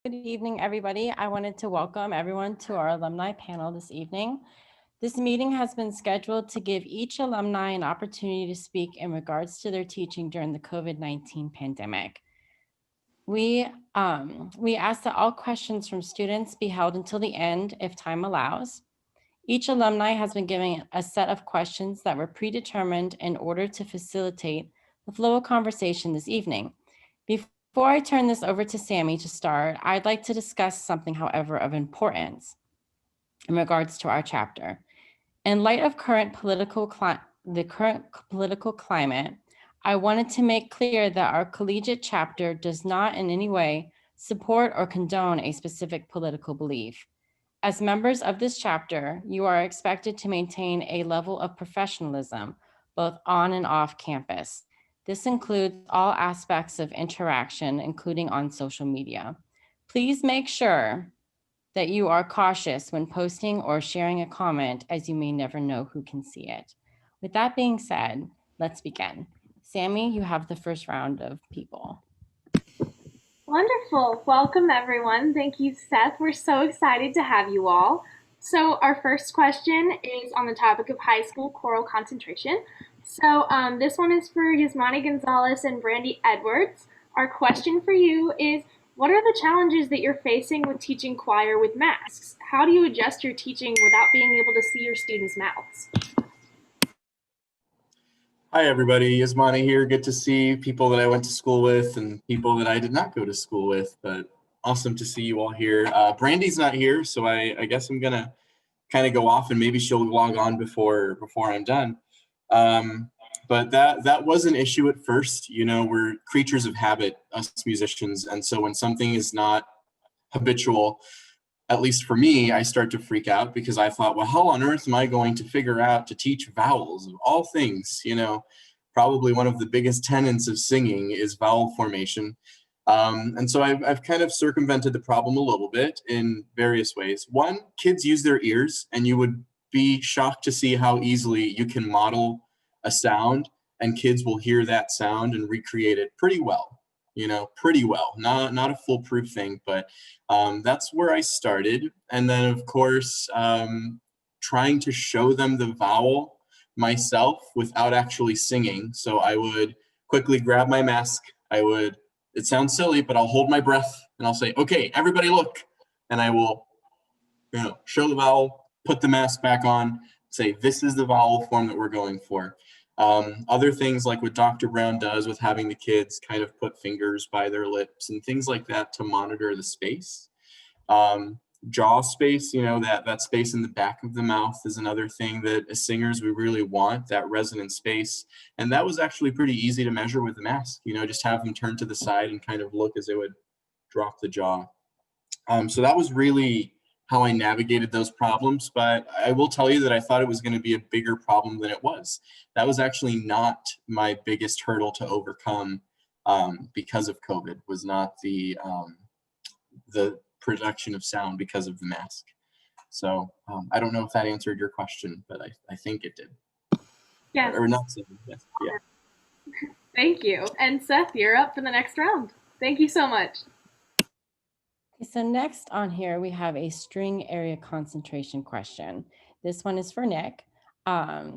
Good evening, everybody. I wanted to welcome everyone to our alumni panel this evening. This meeting has been scheduled to give each alumni an opportunity to speak in regards to their teaching during the COVID-19 pandemic. We ask that all questions from students be held until the end if time allows. Each alumni has been given a set of questions that were predetermined in order to facilitate the flow of conversation this evening. Before I turn this over to Sami to start, I'd like to discuss something, however, of importance in regards to our chapter. In light of the current political climate, I wanted to make clear that our collegiate chapter does not in any way support or condone a specific political belief. As members of this chapter, you are expected to maintain a level of professionalism, both on and off campus. This includes all aspects of interaction, including on social media. Please make sure that you are cautious when posting or sharing a comment, as you may never know who can see it. With that being said, let's begin. Sami, you have the first round of people. Wonderful. Welcome, everyone. Thank you, Seth. We're so excited to have you all. So our first question is on the topic of high school choral concentration. So this one is for Yasmani Gonzalez and Brandy Edwards. Our question for you is, what are the challenges that you're facing with teaching choir with masks? How do you adjust your teaching without being able to see your students' mouths? Hi, everybody. Yasmani here. Good to see people that I went to school with and people that I did not go to school with, but awesome to see you all here. Brandy's not here, so I guess I'm going to kind of go off and maybe she'll log on before I'm done. But that was an issue at first. You know, we're creatures of habit, us musicians. And so when something is not habitual, at least for me, I start to freak out because I thought, well, how on earth am I going to figure out to teach vowels of all things? You know, probably one of the biggest tenets of singing is vowel formation. And so I've kind of circumvented the problem a little bit in various ways. One, kids use their ears, and you would be shocked to see how easily you can model a sound and kids will hear that sound and recreate it pretty well. You know, pretty well, not a foolproof thing, but that's where I started. And then, of course, trying to show them the vowel myself without actually singing. So I would quickly grab my mask. It sounds silly, but I'll hold my breath and I'll say, okay, everybody look. And I will, show the vowel, put the mask back on, say, this is the vowel form that we're going for. Other things like what Dr. Brown does with having the kids kind of put fingers by their lips and things like that to monitor the space. Jaw space, that space in the back of the mouth is another thing that as singers, we really want, that resonant space. And that was actually pretty easy to measure with the mask, just have them turn to the side and kind of look as they would drop the jaw. So that was really how I navigated those problems, but I will tell you that I thought it was going to be a bigger problem than it was. That was actually not my biggest hurdle to overcome because of COVID, was not the production of sound because of the mask. So I don't know if that answered your question, but I think it did. Yes. Or not so, yes, yeah. Thank you. And Seth, you're up for the next round. Thank you so much. So next on here, we have a string area concentration question. This one is for Nick.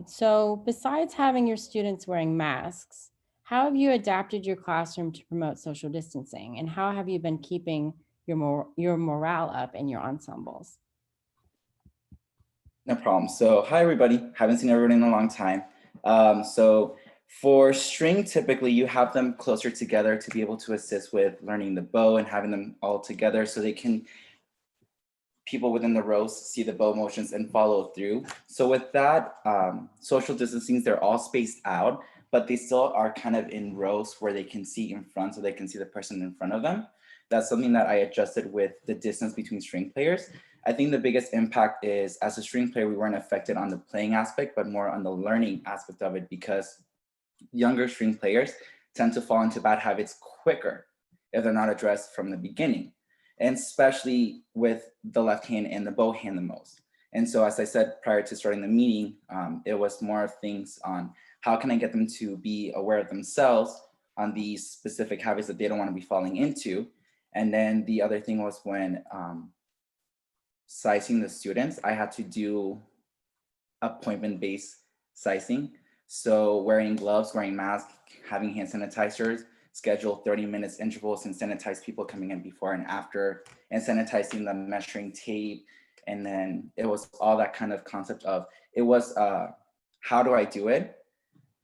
So besides having your students wearing masks, how have you adapted your classroom to promote social distancing? And how have you been keeping your morale up in your ensembles? No problem. So hi, everybody. Haven't seen everybody in a long time. So for string, typically you have them closer together to be able to assist with learning the bow and having them all together so people within the rows see the bow motions and follow through. So with that, social distancing, they're all spaced out, but they still are kind of in rows where they can see in front so they can see the person in front of them. That's something that I adjusted with the distance between string players. I think the biggest impact is, as a string player, we weren't affected on the playing aspect, but more on the learning aspect of it, because younger string players tend to fall into bad habits quicker if they're not addressed from the beginning, and especially with the left hand and the bow hand the most. And so, as I said prior to starting the meeting, it was more of things on how can I get them to be aware of themselves on these specific habits that they don't want to be falling into. And then the other thing was when sizing the students, I had to do appointment-based sizing. So wearing gloves, wearing masks, having hand sanitizers, schedule 30 minutes intervals and sanitize people coming in before and after, and sanitizing them, measuring tape. And then it was all that kind of concept of, it was how do I do it?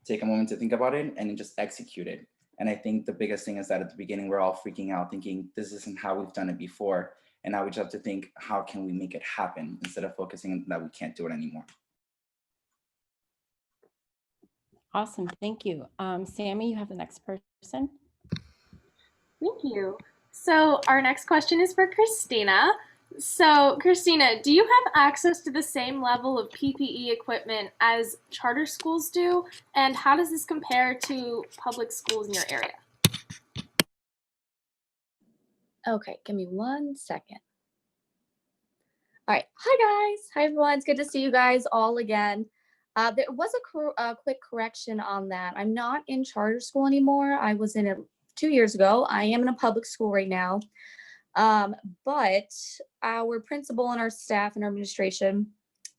Take a moment to think about it and then just execute it. And I think the biggest thing is that at the beginning, we're all freaking out thinking this isn't how we've done it before. And now we just have to think, how can we make it happen instead of focusing that we can't do it anymore. Awesome, thank you. Sami, you have the next person. Thank you. So our next question is for Christina. So Christina, do you have access to the same level of PPE equipment as charter schools do? And how does this compare to public schools in your area? Okay, give me 1 second. All right, hi guys. Hi everyone, it's good to see you guys all again. There was a quick correction on that. I'm not in charter school anymore. I was in it 2 years ago. I am in a public school right now. But our principal and our staff and our administration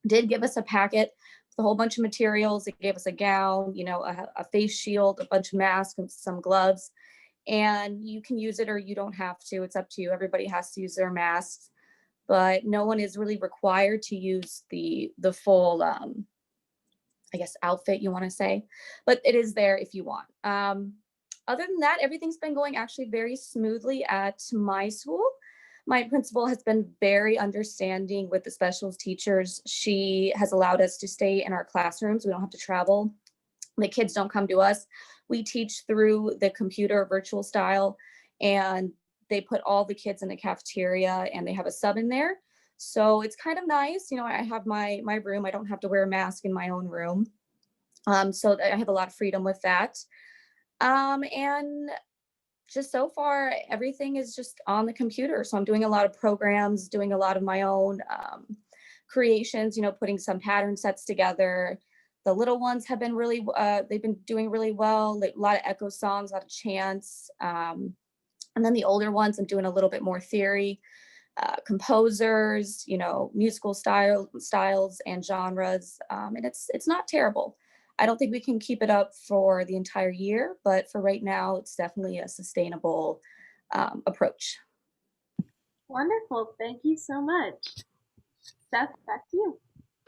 did give us a packet with a whole bunch of materials. It gave us a gown, you know, a face shield, a bunch of masks, and some gloves. And you can use it or you don't have to. It's up to you. Everybody has to use their masks, but no one is really required to use the full, I guess, outfit, you want to say, but it is there if you want. Other than that, everything's been going actually very smoothly at my school. My principal has been very understanding with the specials teachers. She has allowed us to stay in our classrooms. We don't have to travel. The kids don't come to us. We teach through the computer virtual style, and they put all the kids in the cafeteria and they have a sub in there. So it's kind of nice. You know, I have my room. I don't have to wear a mask in my own room. So I have a lot of freedom with that. And just so far, everything is just on the computer. So I'm doing a lot of programs, doing a lot of my own creations, you know, putting some pattern sets together. The little ones have been really, they've been doing really well, like a lot of echo songs, a lot of chants. And then the older ones, I'm doing a little bit more theory, composers, you know, musical styles and genres. And it's not terrible. I don't think we can keep it up for the entire year, but for right now, it's definitely a sustainable approach. Wonderful. Thank you so much. Seth, back to you.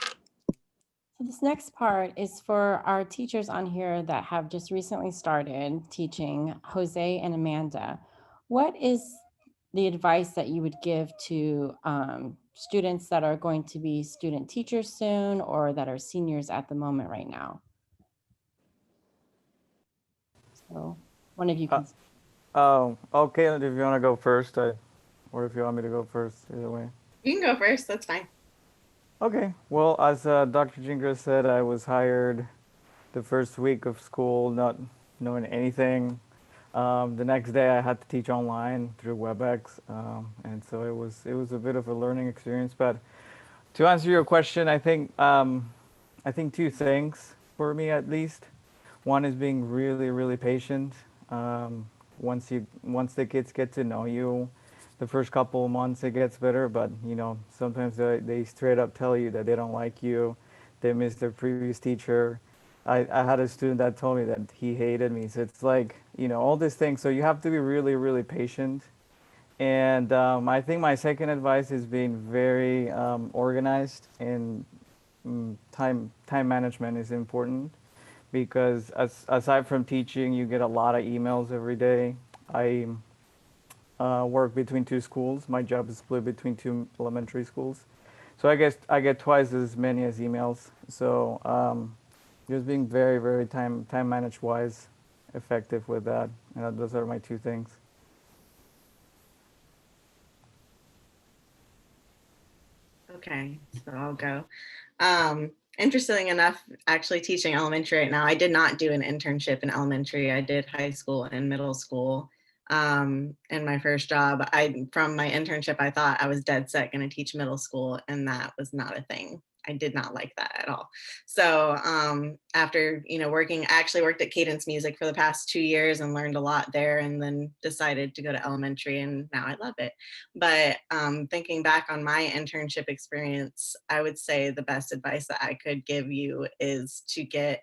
So this next part is for our teachers on here that have just recently started teaching, Jose and Amanda. What is the advice that you would give to students that are going to be student teachers soon or that are seniors at the moment right now? So one of you can. Okay, if you want to go first, or if you want me to go first, either way. You can go first, that's fine. Okay, well, as Dr. Jingra said, I was hired the first week of school, not knowing anything. The next day I had to teach online through WebEx, and so it was a bit of a learning experience. But to answer your question, I think two things for me at least. One is being really, really patient. Once the kids get to know you, the first couple of months it gets better, but you know, sometimes they straight up tell you that they don't like you, they miss their previous teacher. I had a student that told me that he hated me. So it's like, you know, all these things. So you have to be really, really patient. And I think my second advice is being very organized, and time management is important, because aside from teaching, you get a lot of emails every day. I work between two schools. My job is split between two elementary schools. So I guess I get twice as many as emails. So just being very, very time managed wise, effective with that. And those are my two things. Okay, so I'll go. Interesting enough, actually teaching elementary right now, I did not do an internship in elementary. I did high school and middle school. And my first job, from my internship, I thought I was dead set going to teach middle school, and that was not a thing. I did not like that at all. So after, I actually worked at Cadence Music for the past 2 years and learned a lot there, and then decided to go to elementary, and now I love it. But thinking back on my internship experience, I would say the best advice that I could give you is to get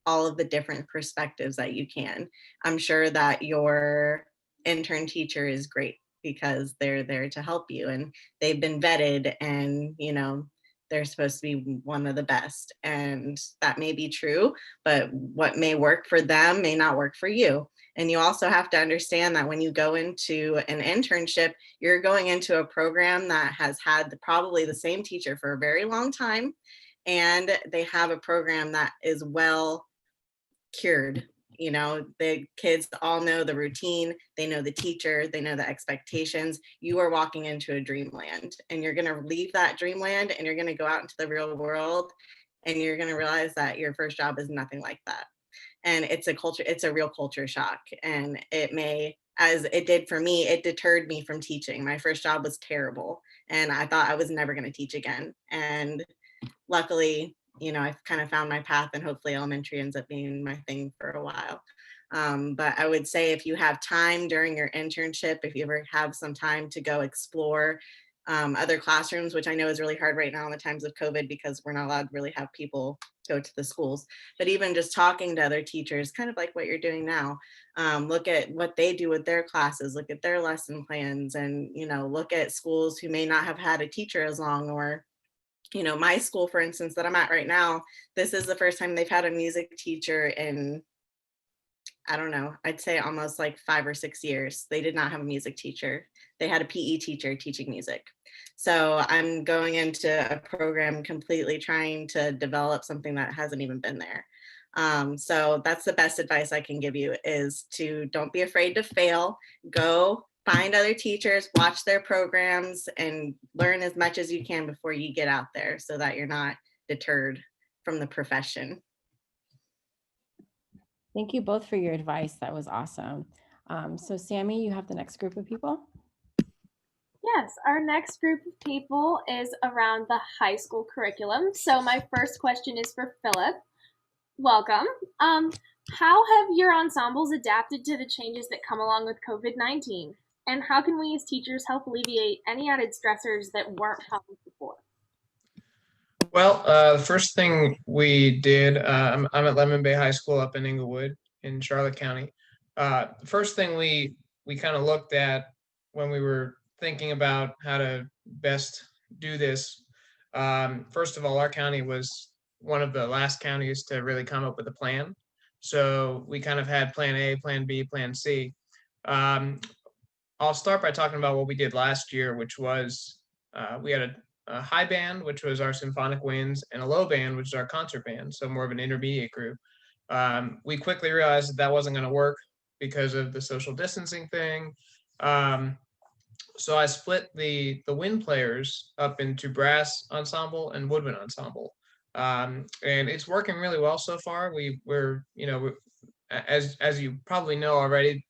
all of the different perspectives that you can. I'm sure that your intern teacher is great because they're there to help you, and they've been vetted, and they're supposed to be one of the best, and that may be true, but what may work for them may not work for you. And you also have to understand that when you go into an internship, you're going into a program that has had probably the same teacher for a very long time, and they have a program that is well cured. The kids all know the routine, they know the teacher, they know the expectations. You are walking into a dreamland, and you're going to leave that dreamland, and you're going to go out into the real world, and you're going to realize that your first job is nothing like that. And it's a real culture shock. And it may, as it did for me, it deterred me from teaching. My first job was terrible, and I thought I was never going to teach again. And luckily, I've kind of found my path, and hopefully elementary ends up being my thing for a while. But I would say if you have time during your internship, if you ever have some time to go explore other classrooms, which I know is really hard right now in the times of COVID because we're not allowed to really have people go to the schools, but even just talking to other teachers, kind of like what you're doing now, look at what they do with their classes, look at their lesson plans, and, look at schools who may not have had a teacher as long, or my school, for instance, that I'm at right now, this is the first time they've had a music teacher in, I don't know, I'd say almost like 5 or 6 years. They did not have a music teacher. They had a PE teacher teaching music. So I'm going into a program completely trying to develop something that hasn't even been there. So that's the best advice I can give you, is to don't be afraid to fail. Go find other teachers, watch their programs, and learn as much as you can before you get out there, so that you're not deterred from the profession. Thank you both for your advice. That was awesome. So Sami, you have the next group of people. Yes, our next group of people is around the high school curriculum. So my first question is for Philip. Welcome. How have your ensembles adapted to the changes that come along with COVID-19? And how can we as teachers help alleviate any added stressors that weren't present before? Well, the first thing we did, I'm at Lemon Bay High School up in Inglewood in Charlotte County. The first thing we kind of looked at when we were thinking about how to best do this, first of all, our county was one of the last counties to really come up with a plan. So we kind of had plan A, plan B, plan C. I'll start by talking about what we did last year, which was we had a high band, which was our symphonic winds, and a low band, which is our concert band, so more of an intermediate group. We quickly realized that wasn't going to work because of the social distancing thing. So I split the wind players up into brass ensemble and woodwind ensemble. And it's working really well so far. We're as you probably know already,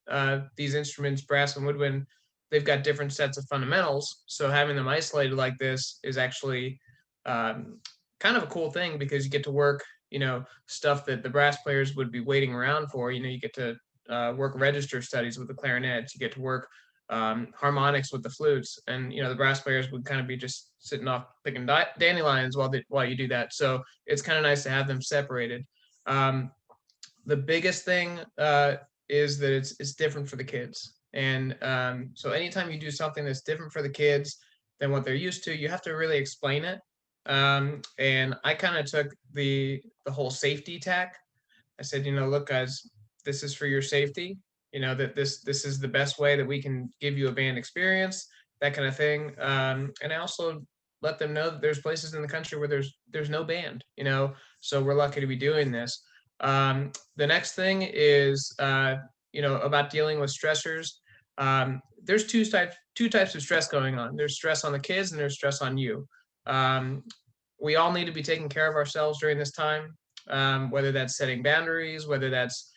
these instruments, brass and woodwind, they've got different sets of fundamentals. So having them isolated like this is actually kind of a cool thing, because you get to work, stuff that the brass players would be waiting around for. You get to work register studies with the clarinets. You get to work harmonics with the flutes, and the brass players would kind of be just sitting off picking dandelions while you do that. So it's kind of nice to have them separated. The biggest thing is that it's different for the kids. And so anytime you do something that's different for the kids than what they're used to, you have to really explain it. And I kind of took the whole safety tack. I said, look, guys, this is for your safety. That this is the best way that we can give you a band experience, that kind of thing. And I also let them know that there's places in the country where there's no band, so we're lucky to be doing this. The next thing is, about dealing with stressors. There's two types of stress going on. There's stress on the kids and there's stress on you. We all need to be taking care of ourselves during this time, whether that's setting boundaries, whether that's,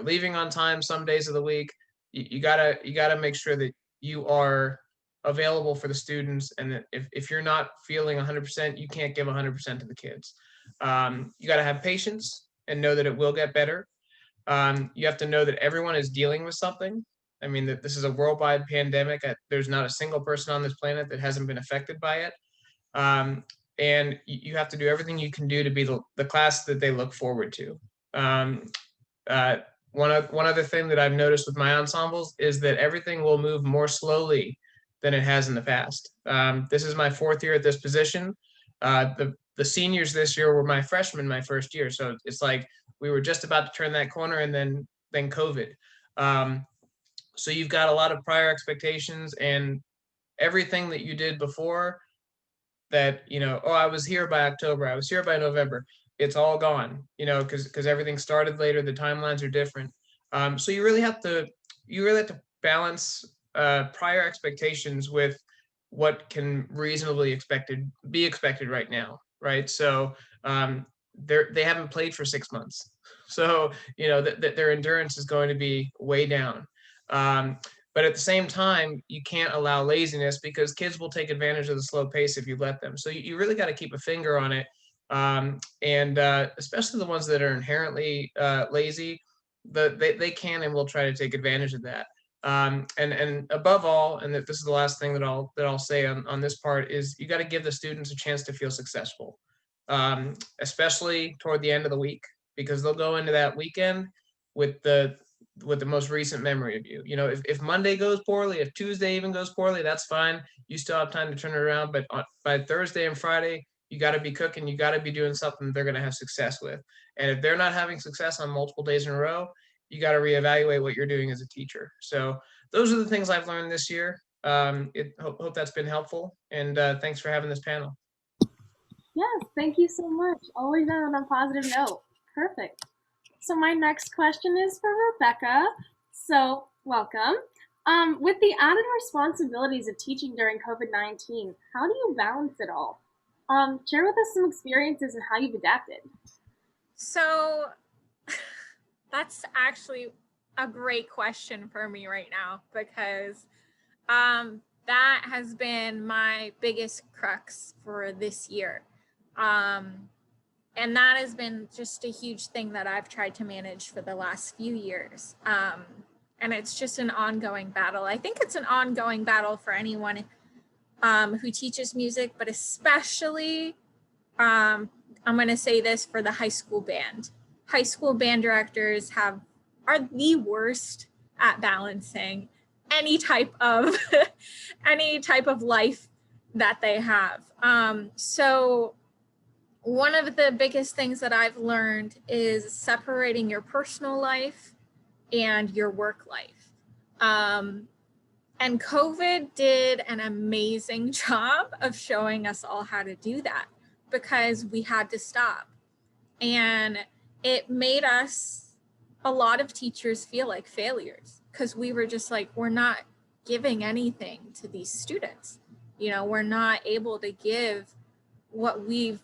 leaving on time some days of the week. You gotta make sure that you are available for the students. And that if you're not feeling 100%, you can't give 100% to the kids. You got to have patience and know that it will get better. You have to know that everyone is dealing with something. I mean, that this is a worldwide pandemic. There's not a single person on this planet that hasn't been affected by it. And you have to do everything you can do to be the class that they look forward to. One other thing that I've noticed with my ensembles is that everything will move more slowly than it has in the past. This is my 4th year at this position. The seniors this year were my freshmen my first year. So it's like we were just about to turn that corner, and then COVID. So you've got a lot of prior expectations, and everything that you did before that, oh, I was here by October, I was here by November, it's all gone, because everything started later, the timelines are different. So you really have to balance prior expectations with what can reasonably be expected right now, right? So they haven't played for 6 months, so their endurance is going to be way down. But at the same time, you can't allow laziness, because kids will take advantage of the slow pace if you let them. So you really got to keep a finger on it. And especially the ones that are inherently lazy, they can and will try to take advantage of that. And above all, and this is the last thing that I'll say on this part, is you got to give the students a chance to feel successful, especially toward the end of the week, because they'll go into that weekend with the most recent memory of you. If Monday goes poorly, if Tuesday even goes poorly, that's fine. You still have time to turn it around. But by Thursday and Friday, you got to be cooking. You got to be doing something they're going to have success with. And if they're not having success on multiple days in a row, you got to reevaluate what you're doing as a teacher. So those are the things I've learned this year. Hope that's been helpful. And thanks for having this panel. Yes, thank you so much. Always on a positive note. Perfect. So my next question is for Rebecca. So welcome. With the added responsibilities of teaching during COVID-19, how do you balance it all? Share with us some experiences and how you've adapted. So that's actually a great question for me right now, because that has been my biggest crux for this year. And that has been just a huge thing that I've tried to manage for the last few years. And it's just an ongoing battle. I think it's an ongoing battle for anyone who teaches music, but especially, I'm going to say this for the high school band. High school band directors are the worst at balancing any type of life that they have. So one of the biggest things that I've learned is separating your personal life and your work life. And COVID did an amazing job of showing us all how to do that, because we had to stop. And it made a lot of teachers feel like failures, because we were just like, we're not giving anything to these students. We're not able to give what we've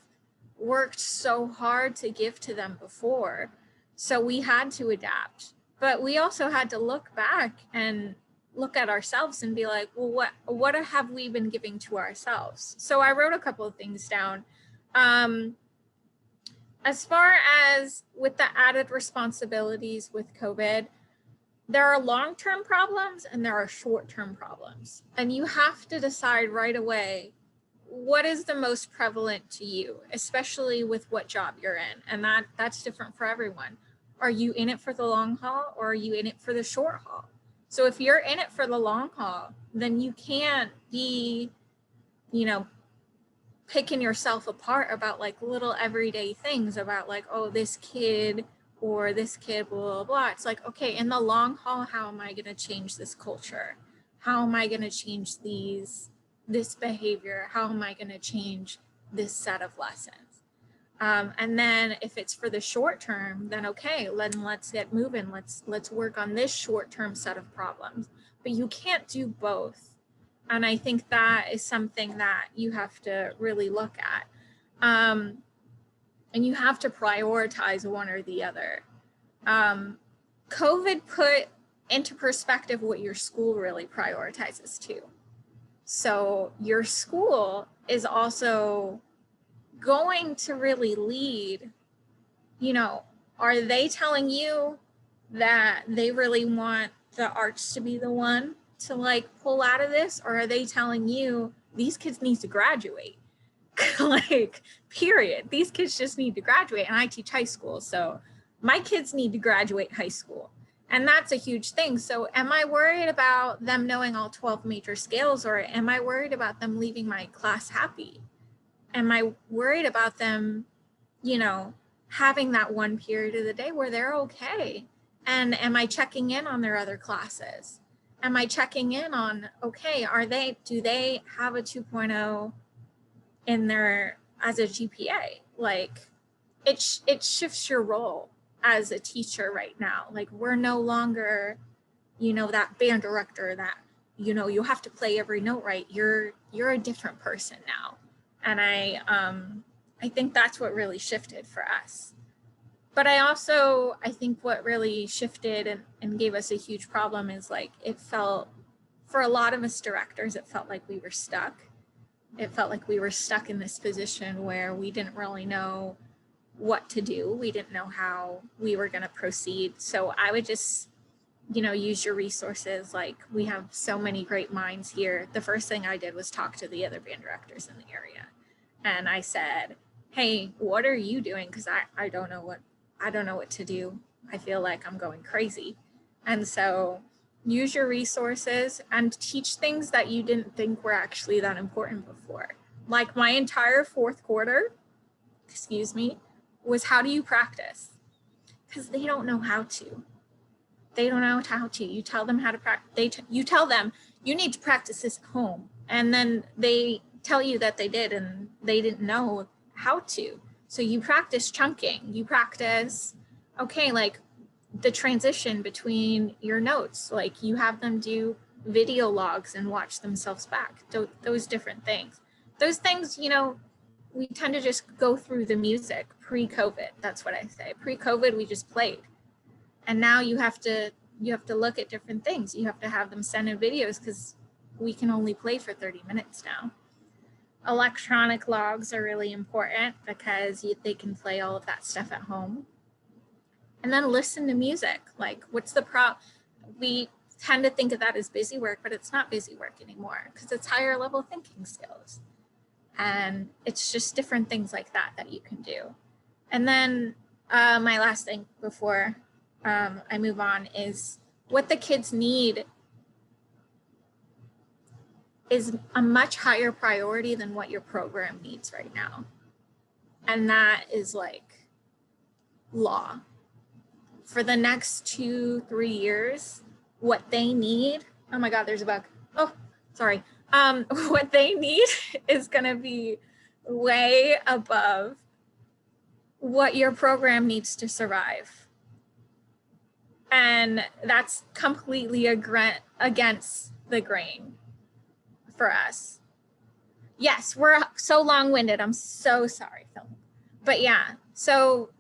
worked so hard to give to them before. So we had to adapt. But we also had to look back and look at ourselves and be like, well, what have we been giving to ourselves? So I wrote a couple of things down. As far as with the added responsibilities with COVID, there are long-term problems and there are short-term problems. And you have to decide right away, what is the most prevalent to you, especially with what job you're in. And that's different for everyone. Are you in it for the long haul, or are you in it for the short haul? So if you're in it for the long haul, then you can't be, picking yourself apart about like little everyday things about like, oh, this kid or this kid, blah, blah, blah. It's like, okay, in the long haul, how am I going to change this culture? How am I going to change this behavior? How am I going to change this set of lessons? And then if it's for the short term, then okay, let's get moving. Let's work on this short-term set of problems. But you can't do both. And I think that is something that you have to really look at. And you have to prioritize one or the other. COVID put into perspective what your school really prioritizes too. So your school is also going to really lead, you know, are they telling you that they really want the arts to be the one to like pull out of this? Or are they telling you these kids need to graduate? Like, period. These kids just need to graduate. And I teach high school, so my kids need to graduate high school. And that's a huge thing. So am I worried about them knowing all 12 major scales, or am I worried about them leaving my class happy? Am I worried about them, you know, having that one period of the day where they're okay? And am I checking in on their other classes? Am I checking in on, okay, do they have a 2.0 in their as a GPA? Like, it shifts your role as a teacher right now. Like, we're no longer, you know, that band director that, you know, you have to play every note right. You're a different person now. And I think that's what really shifted for us. But I think what really shifted and gave us a huge problem is, like, it felt, for a lot of us directors, it felt like we were stuck. It felt like we were stuck in this position where we didn't really know what to do. We didn't know how we were going to proceed. So I would just, you know, use your resources. Like, we have so many great minds here. The first thing I did was talk to the other band directors in the area. And I said, hey, what are you doing? Because I don't know what to do. I feel like I'm going crazy. And so use your resources and teach things that you didn't think were actually that important before. Like, my entire fourth quarter, was how do you practice? Because they don't know how to. They don't know how to. You tell them how to practice. You tell them you need to practice this at home. And then they tell you that they did and they didn't know how to. So you practice chunking. You practice, okay, like the transition between your notes. Like, you have them do video logs and watch themselves back. Those different things. Those things, you know, we tend to just go through the music pre-COVID. That's what I say. Pre-COVID, we just played. And now you have to look at different things. You have to have them send in videos because we can only play for 30 minutes now. Electronic logs are really important because they can play all of that stuff at home. And then listen to music. Like, what's the we tend to think of that as busy work, but it's not busy work anymore because it's higher level thinking skills. And it's just different things like that you can do. And then my last thing before I move on is what the kids need is a much higher priority than what your program needs right now. And that is like law. For the next 2-3 years, what they need, oh my God, there's a bug. Oh, sorry. What they need is gonna be way above what your program needs to survive. And that's completely against the grain for us. Yes, we're so long-winded. I'm so sorry, Phil. But yeah, so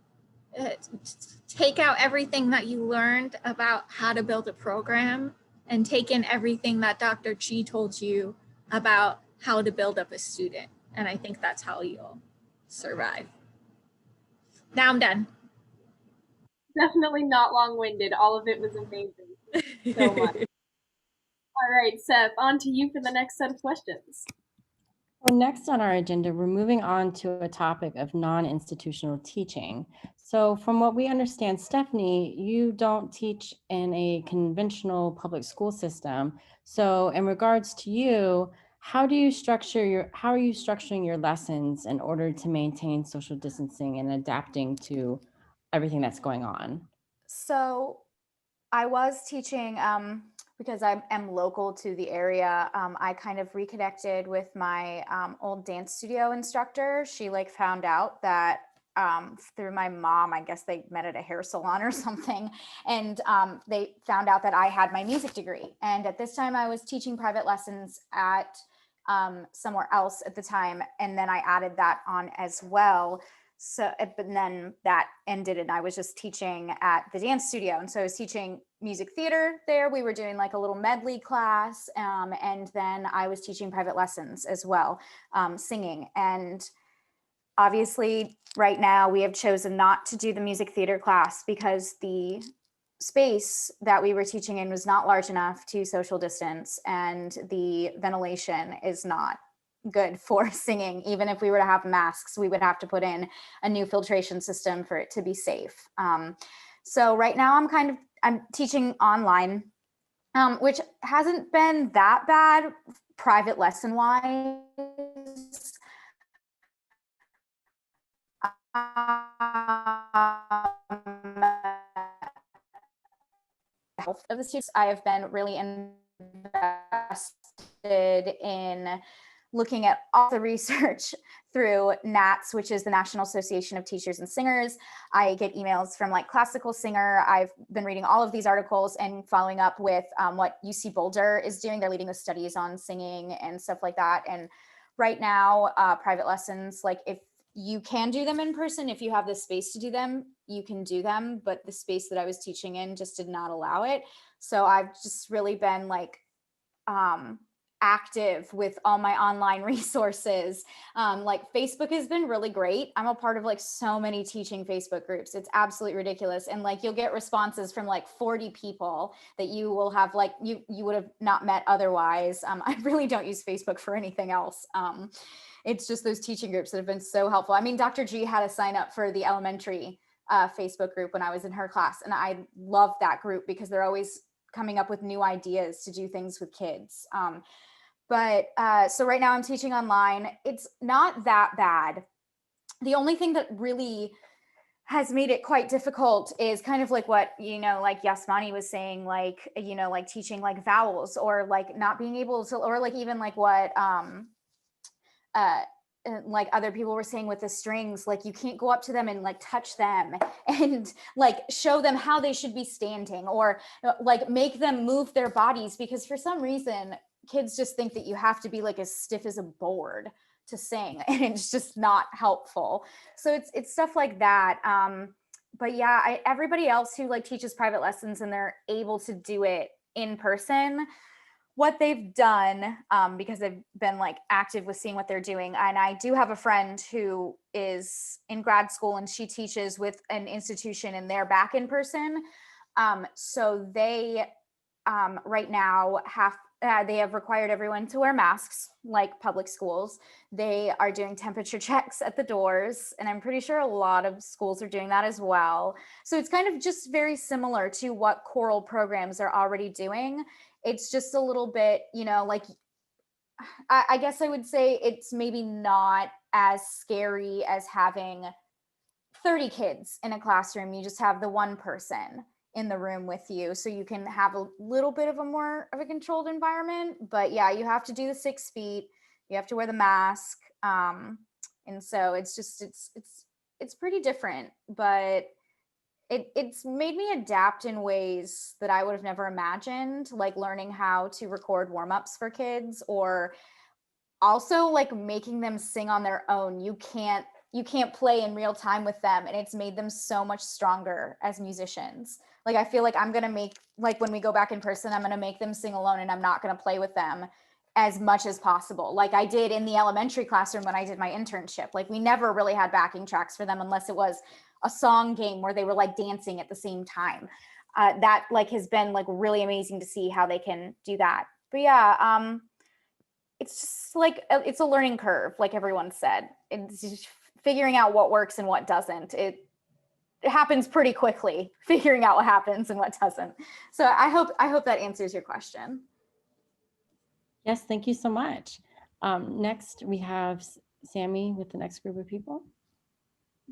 take out everything that you learned about how to build a program and take in everything that Dr. Chi told you about how to build up a student. And I think that's how you'll survive. Now I'm done. Definitely not long-winded. All of it was amazing. So much. All right, Seth, on to you for the next set of questions. Well, next on our agenda, we're moving on to a topic of non-institutional teaching. So from what we understand, Stephanie, you don't teach in a conventional public school system. So in regards to you, how are you structuring your lessons in order to maintain social distancing and adapting to everything that's going on? So I was teaching because I am local to the area. I kind of reconnected with my old dance studio instructor. She found out that through my mom, I guess they met at a hair salon or something. And they found out that I had my music degree. And at this time I was teaching private lessons at somewhere else at the time. And then I added that on as well. So, but then that ended and I was just teaching at the dance studio. And so I was teaching music theater there. We were doing like a little medley class. And then I was teaching private lessons as well, singing. And obviously right now we have chosen not to do the music theater class because the space that we were teaching in was not large enough to social distance, and the ventilation is not good for singing. Even if we were to have masks, we would have to put in a new filtration system for it to be safe. So right now I'm teaching online, which hasn't been that bad private lesson wise. Health of the students, I have been really invested in looking at all the research through NATS, which is the National Association of Teachers and Singers. I get emails from like Classical Singer. I've been reading all of these articles and following up with what UC Boulder is doing. They're leading the studies on singing and stuff like that. And right now, private lessons, like if you can do them in person, if you have the space to do them, you can do them, but the space that I was teaching in just did not allow it. So I've just really been like active with all my online resources. Like Facebook has been really great. I'm a part of like so many teaching Facebook groups. It's absolutely ridiculous. And like you'll get responses from like 40 people that you will have like you would have not met otherwise. I really don't use Facebook for anything else. It's just those teaching groups that have been so helpful. I mean, Dr. G had a sign up for the elementary Facebook group when I was in her class. And I love that group because they're always coming up with new ideas to do things with kids. So right now I'm teaching online. It's not that bad. The only thing that really has made it quite difficult is kind of like what, like Yasmani was saying, like, like teaching like vowels or like not being able to, or like even like what, like other people were saying with the strings, like you can't go up to them and like touch them and like show them how they should be standing or like make them move their bodies, because for some reason kids just think that you have to be like as stiff as a board to sing, and it's just not helpful. So it's stuff like that. But yeah, everybody else who like teaches private lessons and they're able to do it in person, what they've done, because I've been like active with seeing what they're doing. And I do have a friend who is in grad school and she teaches with an institution and they're back in person. So they right now they have required everyone to wear masks like public schools. They are doing temperature checks at the doors. And I'm pretty sure a lot of schools are doing that as well. So it's kind of just very similar to what choral programs are already doing. It's just a little bit, like, I guess I would say it's maybe not as scary as having 30 kids in a classroom. You just have the one person in the room with you. So you can have a little bit of a more of a controlled environment. But yeah, you have to do the 6 feet. You have to wear the mask. And so it's just, it's pretty different, but it's made me adapt in ways that I would have never imagined, like learning how to record warm-ups for kids, or also like making them sing on their own. You can't play in real time with them, and it's made them so much stronger as musicians. Like I feel like I'm gonna make, like when we go back in person, I'm gonna make them sing alone and I'm not gonna play with them as much as possible, like I did in the elementary classroom when I did my internship. Like we never really had backing tracks for them unless it was a song game where they were like dancing at the same time. That like has been like really amazing to see how they can do that. But yeah, it's just like it's a learning curve, like everyone said. It's just figuring out what works and what doesn't. It happens pretty quickly, figuring out what happens and what doesn't. So I hope that answers your question. Yes, thank you so much. Next, we have Sami with the next group of people.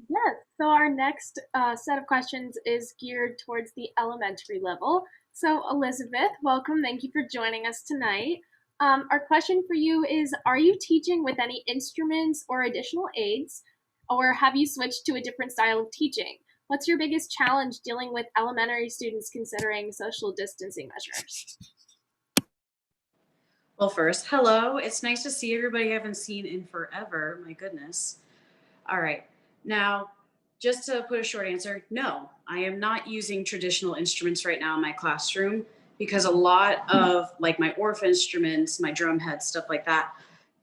Yes, so our next set of questions is geared towards the elementary level. So Elizabeth, welcome. Thank you for joining us tonight. Our question for you is, are you teaching with any instruments or additional aids, or have you switched to a different style of teaching? What's your biggest challenge dealing with elementary students considering social distancing measures? Well, first, hello. It's nice to see everybody I haven't seen in forever. My goodness. All right. Now, just to put a short answer, no, I am not using traditional instruments right now in my classroom because a lot of like my Orff instruments, my drum heads, stuff like that,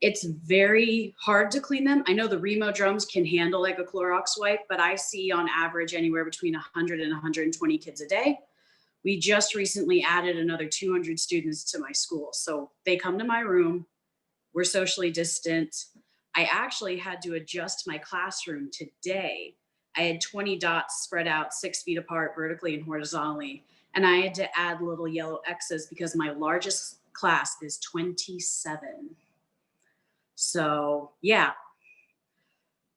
it's very hard to clean them. I know the Remo drums can handle like a Clorox wipe, but I see on average anywhere between 100 and 120 kids a day. We just recently added another 200 students to my school. So they come to my room, we're socially distant. I actually had to adjust my classroom today. I had 20 dots spread out 6 feet apart vertically and horizontally. And I had to add little yellow X's because my largest class is 27. So yeah.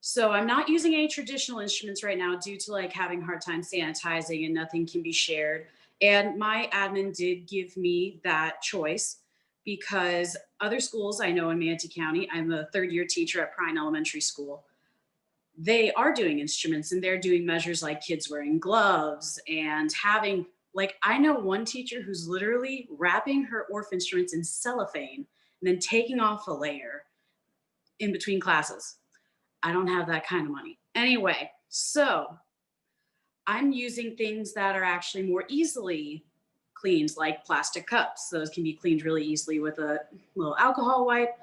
So I'm not using any traditional instruments right now due to like having a hard time sanitizing and nothing can be shared. And my admin did give me that choice because other schools I know in Manatee County, I'm a third-year teacher at Prine Elementary School. They are doing instruments and they're doing measures like kids wearing gloves and having, like, I know one teacher who's literally wrapping her Orff instruments in cellophane and then taking off a layer in between classes. I don't have that kind of money. Anyway, so I'm using things that are actually more easily cleaned, like plastic cups. Those can be cleaned really easily with a little alcohol wipe.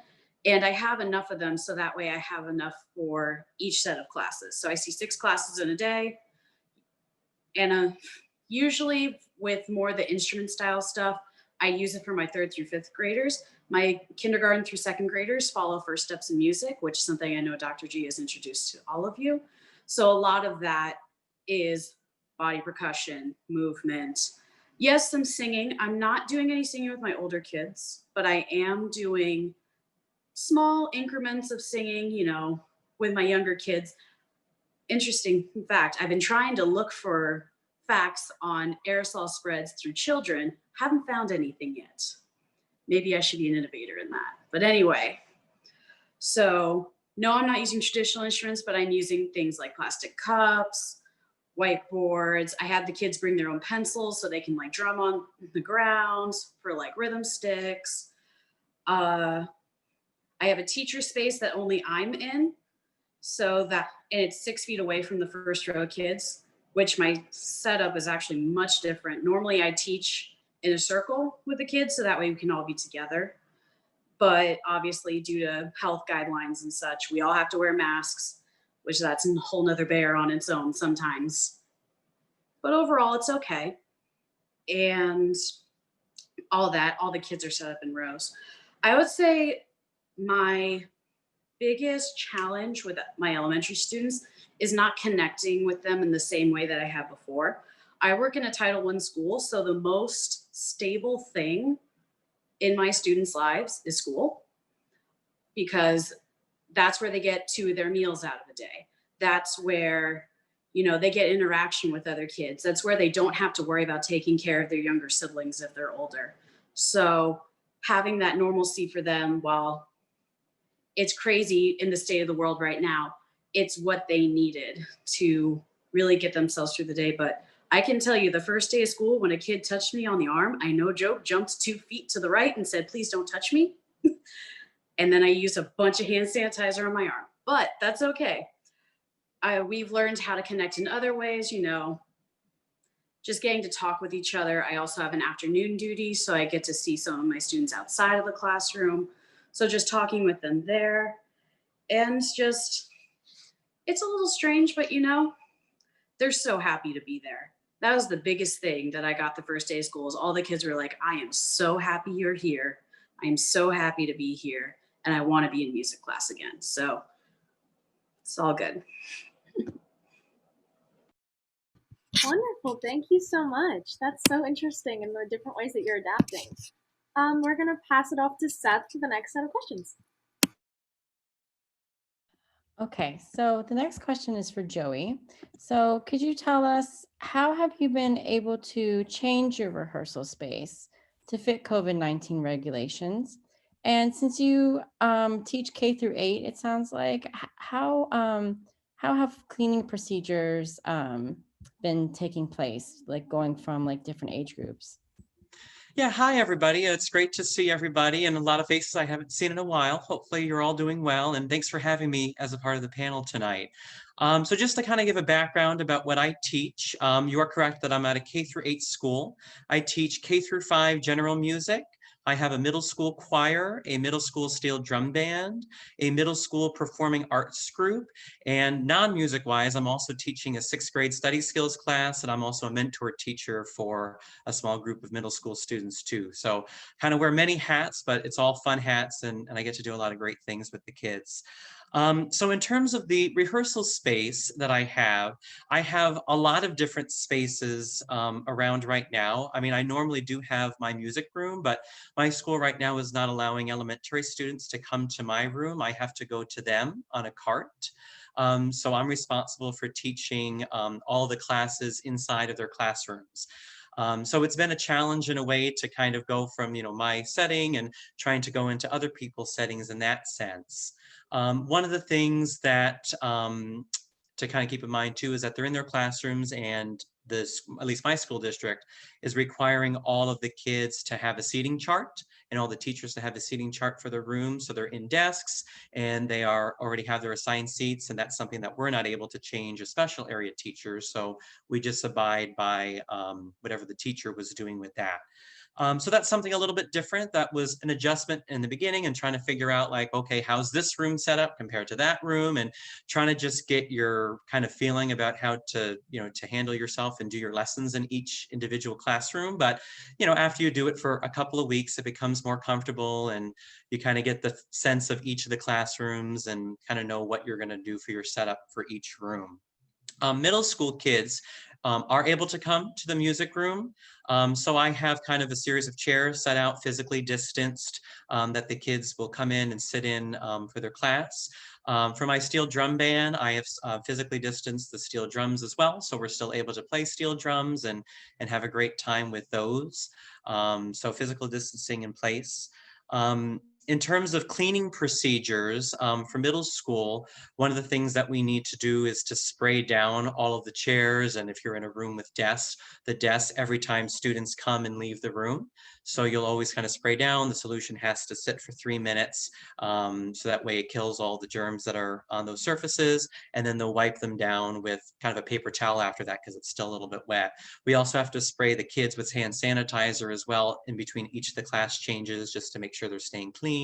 And I have enough of them so that way I have enough for each set of classes. So I see 6 classes in a day. And usually with more of the instrument style stuff, I use it for my 3rd through 5th graders. My kindergarten through 2nd graders follow First Steps in Music, which is something I know Dr. G has introduced to all of you. So a lot of that is body percussion, movement. Yes, some singing. I'm not doing any singing with my older kids, but I am doing small increments of singing, you know, with my younger kids. Interesting fact, I've been trying to look for facts on aerosol spreads through children. Haven't found anything yet. Maybe I should be an innovator in that. But anyway, so no, I'm not using traditional instruments, but I'm using things like plastic cups, whiteboards. I had the kids bring their own pencils so they can like drum on the ground for like rhythm sticks. I have a teacher space that only I'm in. So that, and it's 6 feet away from the first row of kids, which my setup is actually much different. Normally I teach in a circle with the kids so that way we can all be together. But obviously due to health guidelines and such, we all have to wear masks, which that's a whole nother bear on its own sometimes. But overall, it's okay. And all that, all the kids are set up in rows. I would say my biggest challenge with my elementary students is not connecting with them in the same way that I have before. I work in a Title I school, so the most stable thing in my students' lives is school because that's where they get 2 of their meals out of the day. That's where, you know, they get interaction with other kids. That's where they don't have to worry about taking care of their younger siblings if they're older. So having that normalcy for them, while it's crazy in the state of the world right now, it's what they needed to really get themselves through the day. But I can tell you the first day of school, when a kid touched me on the arm, I no joke, jumped 2 feet to the right and said, please don't touch me. And then I used a bunch of hand sanitizer on my arm, but that's okay. We've learned how to connect in other ways, you know, just getting to talk with each other. I also have an afternoon duty, so I get to see some of my students outside of the classroom. So just talking with them there, and just, it's a little strange, but you know, they're so happy to be there. That was the biggest thing that I got the first day of school is all the kids were like, I am so happy you're here. I'm so happy to be here. And I want to be in music class again. So it's all good. Wonderful. Thank you so much. That's so interesting in the different ways that you're adapting. We're going to pass it off to Seth for the next set of questions. Okay, so the next question is for Joey. So could you tell us, how have you been able to change your rehearsal space to fit COVID-19 regulations? And since you teach K through 8, it sounds like, how have cleaning procedures been taking place, like going from like different age groups? Yeah, hi everybody. It's great to see everybody and a lot of faces I haven't seen in a while. Hopefully you're all doing well, and thanks for having me as a part of the panel tonight. So just to kind of give a background about what I teach, you are correct that I'm at a K through 8 school. I teach K through 5 general music. I have a middle school choir, a middle school steel drum band, a middle school performing arts group, and non-music wise, I'm also teaching a 6th grade study skills class, and I'm also a mentor teacher for a small group of middle school students too. So kind of wear many hats, but it's all fun hats, and I get to do a lot of great things with the kids. So in terms of the rehearsal space that I have a lot of different spaces around right now. I mean, I normally do have my music room, but my school right now is not allowing elementary students to come to my room. I have to go to them on a cart. So I'm responsible for teaching all the classes inside of their classrooms. So it's been a challenge in a way to kind of go from, my setting and trying to go into other people's settings in that sense. One of the things that to kind of keep in mind too is that they're in their classrooms, and this, at least my school district, is requiring all of the kids to have a seating chart and all the teachers to have a seating chart for their room. So they're in desks and they already have their assigned seats, and that's something that we're not able to change as special area teachers. So we just abide by whatever the teacher was doing with that. So that's something a little bit different. That was an adjustment in the beginning, and trying to figure out like, okay, how's this room set up compared to that room, and trying to just get your kind of feeling about how to, to handle yourself and do your lessons in each individual classroom. But, after you do it for a couple of weeks, it becomes more comfortable, and you kind of get the sense of each of the classrooms and kind of know what you're going to do for your setup for each room. Middle school kids are able to come to the music room. So I have kind of a series of chairs set out physically distanced that the kids will come in and sit in for their class. For my steel drum band, I have physically distanced the steel drums as well. So we're still able to play steel drums and have a great time with those. So physical distancing in place. In terms of cleaning procedures for middle school, one of the things that we need to do is to spray down all of the chairs, and if you're in a room with desks, the desks every time students come and leave the room. So you'll always kind of spray down. The solution has to sit for 3 minutes, so that way it kills all the germs that are on those surfaces, and then they'll wipe them down with kind of a paper towel after that because it's still a little bit wet. We also have to spray the kids with hand sanitizer as well in between each of the class changes, just to make sure they're staying clean,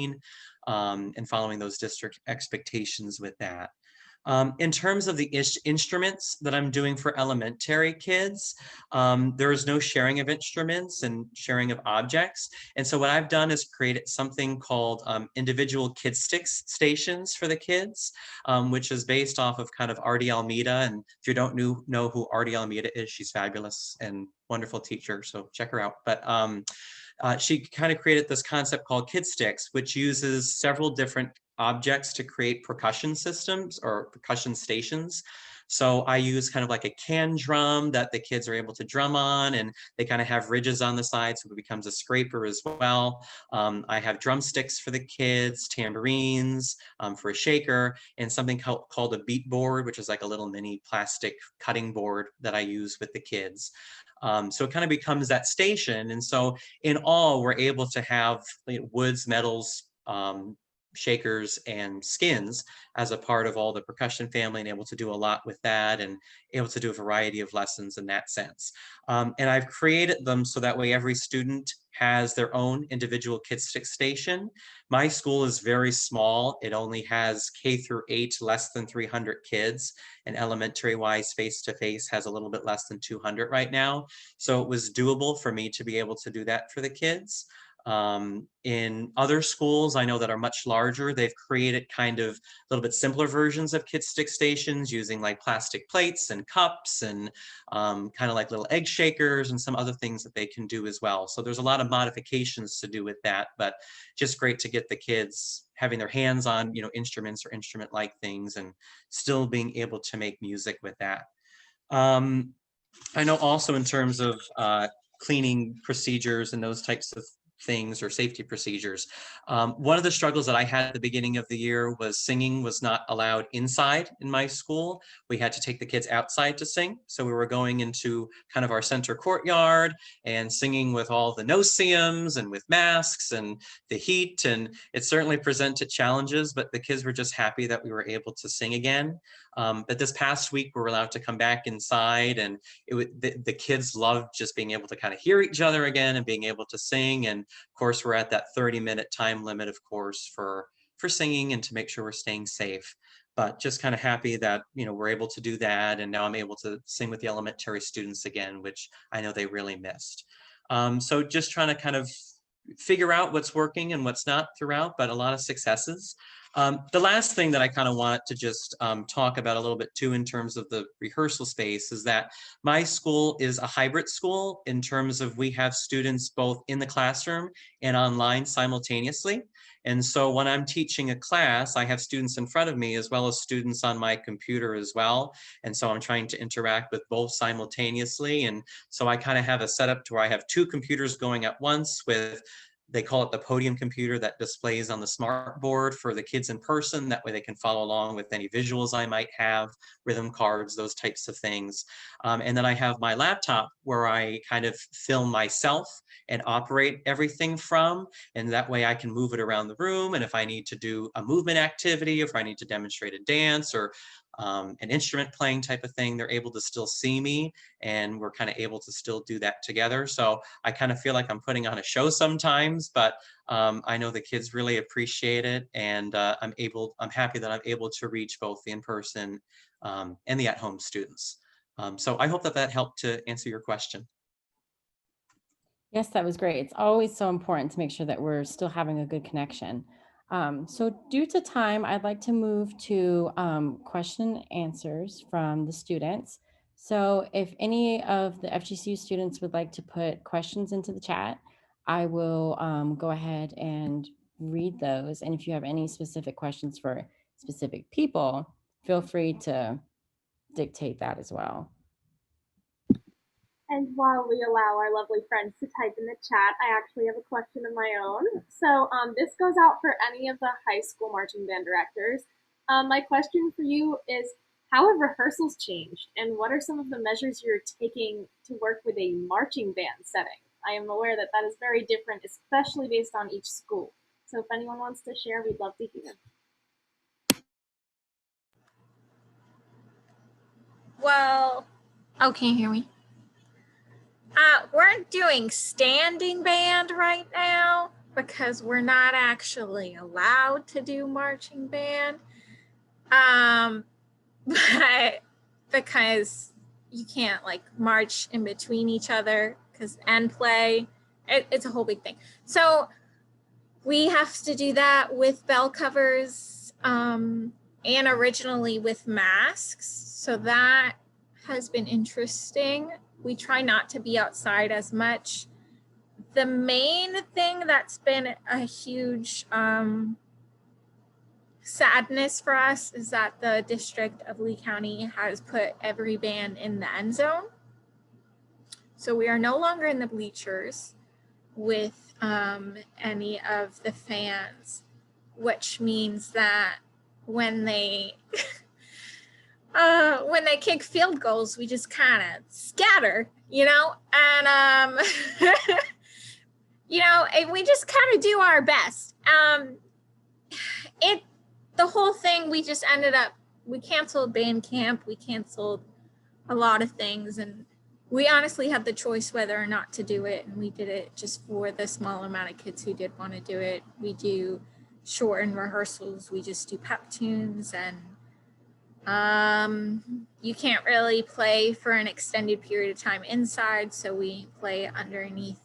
and following those district expectations with that. In terms of the instruments that I'm doing for elementary kids, there is no sharing of instruments and sharing of objects. And so what I've done is created something called individual kid sticks stations for the kids, which is based off of kind of Artie Almeida. And if you don't know who Artie Almeida is, she's fabulous and wonderful teacher, so check her out. But she kind of created this concept called Kid Sticks, which uses several different objects to create percussion systems or percussion stations. So I use kind of like a can drum that the kids are able to drum on, and they kind of have ridges on the side, so it becomes a scraper as well. I have drumsticks for the kids, tambourines for a shaker, and something called a beat board, which is like a little mini plastic cutting board that I use with the kids. So it kind of becomes that station. And so in all, we're able to have woods, metals, shakers, and skins as a part of all the percussion family, and able to do a lot with that, and able to do a variety of lessons in that sense. And I've created them so that way every student has their own individual kid stick station. My school is very small. It only has K through 8, less than 300 kids, and elementary wise face-to-face has a little bit less than 200 right now. So it was doable for me to be able to do that for the kids. In other schools I know that are much larger, they've created kind of a little bit simpler versions of kid stick stations using like plastic plates and cups and kind of like little egg shakers and some other things that they can do as well. So there's a lot of modifications to do with that, but just great to get the kids having their hands on, instruments or instrument-like things, and still being able to make music with that. I know also in terms of cleaning procedures and those types of things or safety procedures. One of the struggles that I had at the beginning of the year was singing was not allowed inside in my school. We had to take the kids outside to sing. So we were going into kind of our center courtyard and singing with all the no-see-ums and with masks and the heat. And it certainly presented challenges, but the kids were just happy that we were able to sing again. But this past week, we were allowed to come back inside, and the kids loved just being able to kind of hear each other again and being able to sing. And of course, we're at that 30-minute time limit, of course, for singing and to make sure we're staying safe. But just kind of happy that, we're able to do that. And now I'm able to sing with the elementary students again, which I know they really missed. So just trying to kind of figure out what's working and what's not throughout, but a lot of successes. The last thing that I kind of want to just talk about a little bit too in terms of the rehearsal space is that my school is a hybrid school in terms of we have students both in the classroom and online simultaneously. And so when I'm teaching a class, I have students in front of me as well as students on my computer as well. And so I'm trying to interact with both simultaneously. And so I kind of have a setup to where I have two computers going at once with, they call it the podium computer that displays on the smart board for the kids in person. That way they can follow along with any visuals I might have, rhythm cards, those types of things. And then I have my laptop where I kind of film myself and operate everything from, and that way I can move it around the room. And if I need to do a movement activity, if I need to demonstrate a dance or an instrument playing type of thing, they're able to still see me, and we're kind of able to still do that together. So I kind of feel like I'm putting on a show sometimes, but I know the kids really appreciate it, and I'm happy that I'm able to reach both the in-person and the at-home students. So I hope that helped to answer your question. Yes, that was great. It's always so important to make sure that we're still having a good connection. So due to time, I'd like to move to question and answers from the students. So if any of the FGCU students would like to put questions into the chat, I will go ahead and read those. And if you have any specific questions for specific people, feel free to dictate that as well. And while we allow our lovely friends to type in the chat, I actually have a question of my own. So this goes out for any of the high school marching band directors. My question for you is, how have rehearsals changed, and what are some of the measures you're taking to work with a marching band setting? I am aware that that is very different, especially based on each school. So if anyone wants to share, we'd love to hear. Well, oh, can you hear me? We're doing standing band right now because we're not actually allowed to do marching band. But because you can't like march in between each other and play, it's a whole big thing. So we have to do that with bell covers and originally with masks. So that has been interesting. We try not to be outside as much. The main thing that's been a huge sadness for us is that the District of Lee County has put every band in the end zone. So we are no longer in the bleachers with any of the fans, which means that when they kick field goals, we just kind of scatter, and and we just kind of do our best. The whole thing, we just we canceled band camp, we canceled a lot of things, and we honestly had the choice whether or not to do it, and we did it just for the small amount of kids who did want to do it. We do shortened rehearsals, we just do pep tunes, and you can't really play for an extended period of time inside, so we play underneath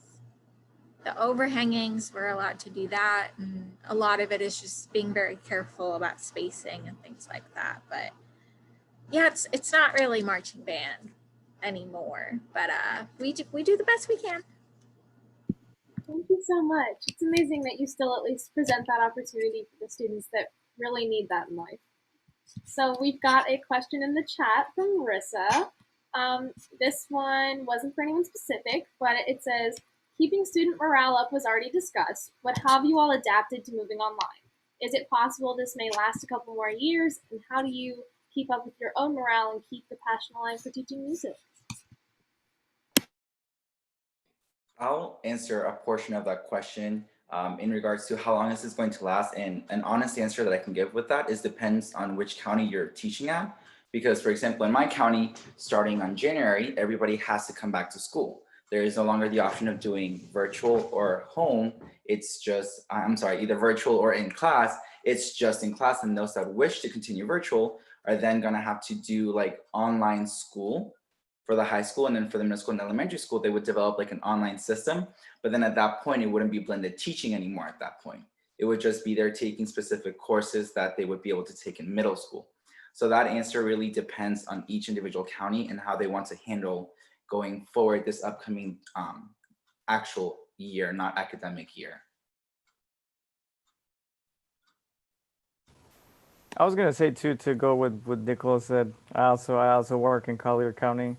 the overhangings. We're allowed to do that, and a lot of it is just being very careful about spacing and things like that. But yeah, it's not really marching band anymore, but we do the best we can. Thank you so much. It's amazing that you still at least present that opportunity for the students that really need that in life. So we've got a question in the chat from Marissa. This one wasn't for anyone specific, but it says, Keeping student morale up was already discussed, but how have you all adapted to moving online? Is it possible this may last a couple more years? And how do you keep up with your own morale and keep the passion alive for teaching music? I'll answer a portion of that question in regards to how long this is going to last. And an honest answer that I can give with that is depends on which county you're teaching at. Because, for example, in my county, starting on January, everybody has to come back to school. There is no longer the option of doing virtual or home. It's just, I'm sorry, either virtual or in class. It's just in class. And those that wish to continue virtual are then going to have to do like online school for the high school, and then for the middle school and elementary school, they would develop like an online system. But then at that point, it wouldn't be blended teaching anymore at that point. It would just be they're taking specific courses that they would be able to take in middle school. So that answer really depends on each individual county and how they want to handle going forward this upcoming actual year, not academic year. I was gonna say too, to go with what Nicholas said. I also work in Collier County,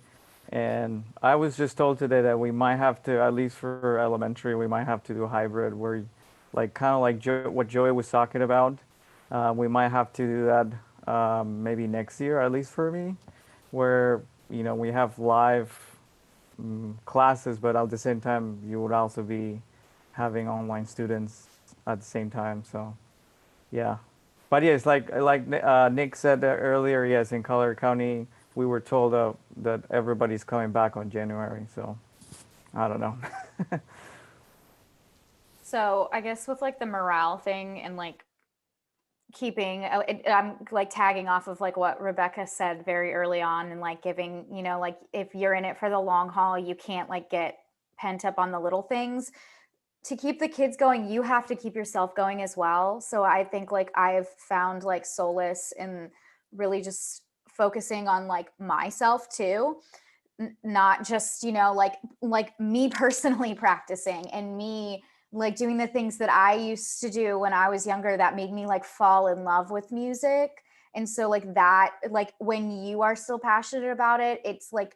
and I was just told today that we might have to, at least for elementary, we might have to do a hybrid where, like kind of like what Joey was talking about. We might have to do that maybe next year, at least for me, where we have live classes, but at the same time you would also be having online students at the same time. So, yeah. But yes, like Nick said earlier, yes, in Collier County, we were told that everybody's coming back on January. So I don't know. So I guess with like the morale thing and like keeping, I'm like tagging off of like what Rebecca said very early on, and like giving, like if you're in it for the long haul, you can't like get pent up on the little things. To keep the kids going, you have to keep yourself going as well. So I think like I've found like solace in really just focusing on like myself too, not just, like me personally practicing and me like doing the things that I used to do when I was younger that made me like fall in love with music. And so like that, like when you are still passionate about it, it's like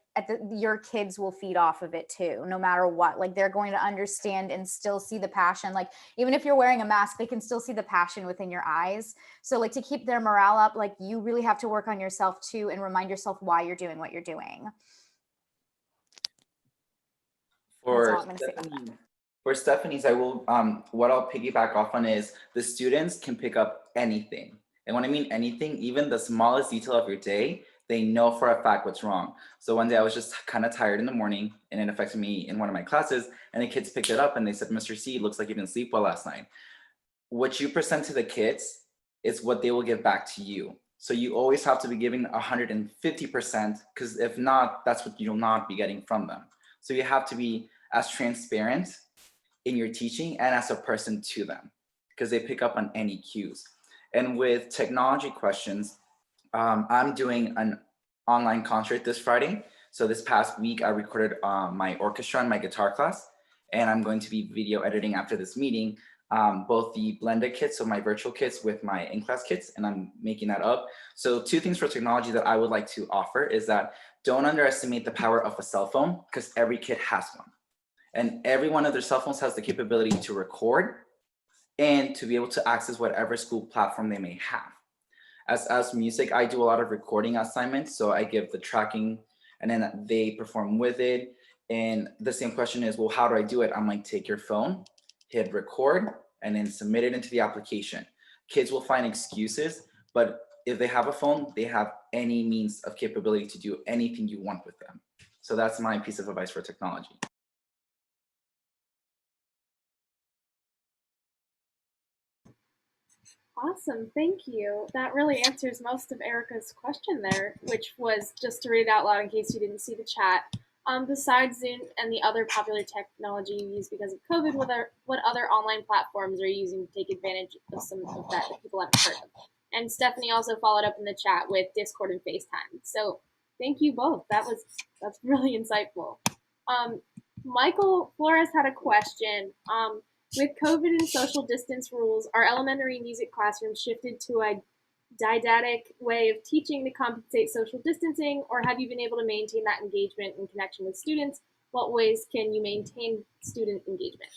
your kids will feed off of it too, no matter what. Like they're going to understand and still see the passion. Like even if you're wearing a mask, they can still see the passion within your eyes. So like to keep their morale up, like you really have to work on yourself too and remind yourself why you're doing what you're doing. For Stephanie's, I will, what I'll piggyback off on is the students can pick up anything. And when I mean anything, even the smallest detail of your day, they know for a fact what's wrong. So one day I was just kind of tired in the morning and it affected me in one of my classes, and the kids picked it up and they said, Mr. C, it looks like you didn't sleep well last night. What you present to the kids is what they will give back to you. So you always have to be giving 150%, because if not, that's what you'll not be getting from them. So you have to be as transparent in your teaching and as a person to them, because they pick up on any cues. And with technology questions, I'm doing an online concert this Friday. So this past week, I recorded my orchestra and my guitar class, and I'm going to be video editing after this meeting, both the blended kits, so my virtual kits with my in-class kits, and I'm making that up. So 2 things for technology that I would like to offer is that don't underestimate the power of a cell phone, because every kid has one. And every one of their cell phones has the capability to record and to be able to access whatever school platform they may have. As music, I do a lot of recording assignments. So I give the tracking and then they perform with it. And the same question is, well, how do I do it? I'm like, take your phone, hit record, and then submit it into the application. Kids will find excuses, but if they have a phone, they have any means of capability to do anything you want with them. So that's my piece of advice for technology. Awesome, thank you. That really answers most of Erica's question there, which was, just to read it out loud in case you didn't see the chat. Besides Zoom and the other popular technology you use because of COVID, what other online platforms are you using to take advantage of some of that people haven't heard of? And Stephanie also followed up in the chat with Discord and FaceTime. So thank you both. That's really insightful. Michael Flores had a question. With COVID and social distance rules, are elementary music classrooms shifted to a didactic way of teaching to compensate social distancing, or have you been able to maintain that engagement and connection with students what ways can you maintain student engagement?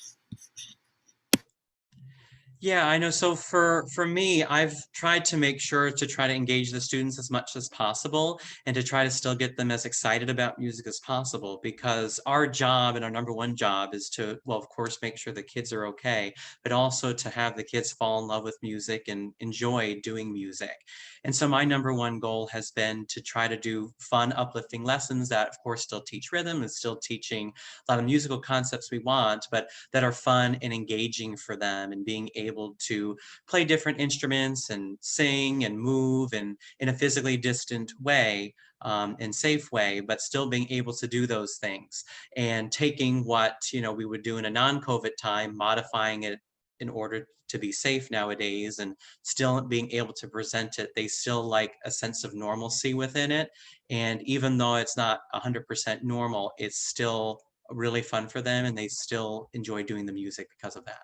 Yeah, I know. So for me, I've tried to make sure to try to engage the students as much as possible and to try to still get them as excited about music as possible, because our job and our number one job is to, well, of course, make sure the kids are okay, but also to have the kids fall in love with music and enjoy doing music. And so my number one goal has been to try to do fun, uplifting lessons that, of course, still teach rhythm and still teaching a lot of musical concepts we want, but that are fun and engaging for them, and being able to play different instruments and sing and move and in a physically distant way and safe way, but still being able to do those things, and taking what, you know, we would do in a non-COVID time, modifying it in order to be safe nowadays, and still being able to present it. They still like a sense of normalcy within it. And even though it's not 100% normal, it's still really fun for them, and they still enjoy doing the music because of that.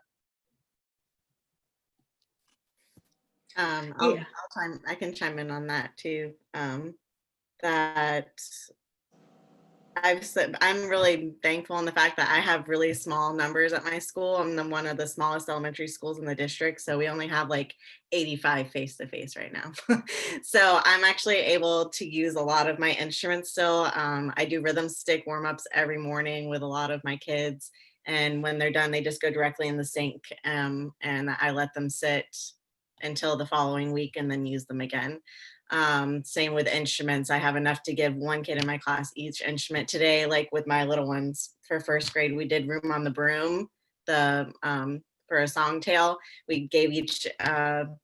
I can chime in on that too. That I'm really thankful in the fact that I have really small numbers at my school. I'm one of the smallest elementary schools in the district, so we only have like 85 face-to-face right now. So I'm actually able to use a lot of my instruments still. I do rhythm stick warm-ups every morning with a lot of my kids, and when they're done, they just go directly in the sink, and I let them sit until the following week and then use them again. Same with instruments. I have enough to give one kid in my class each instrument. Today, like with my little ones for first grade, we did Room on the Broom, for a song tale. We gave each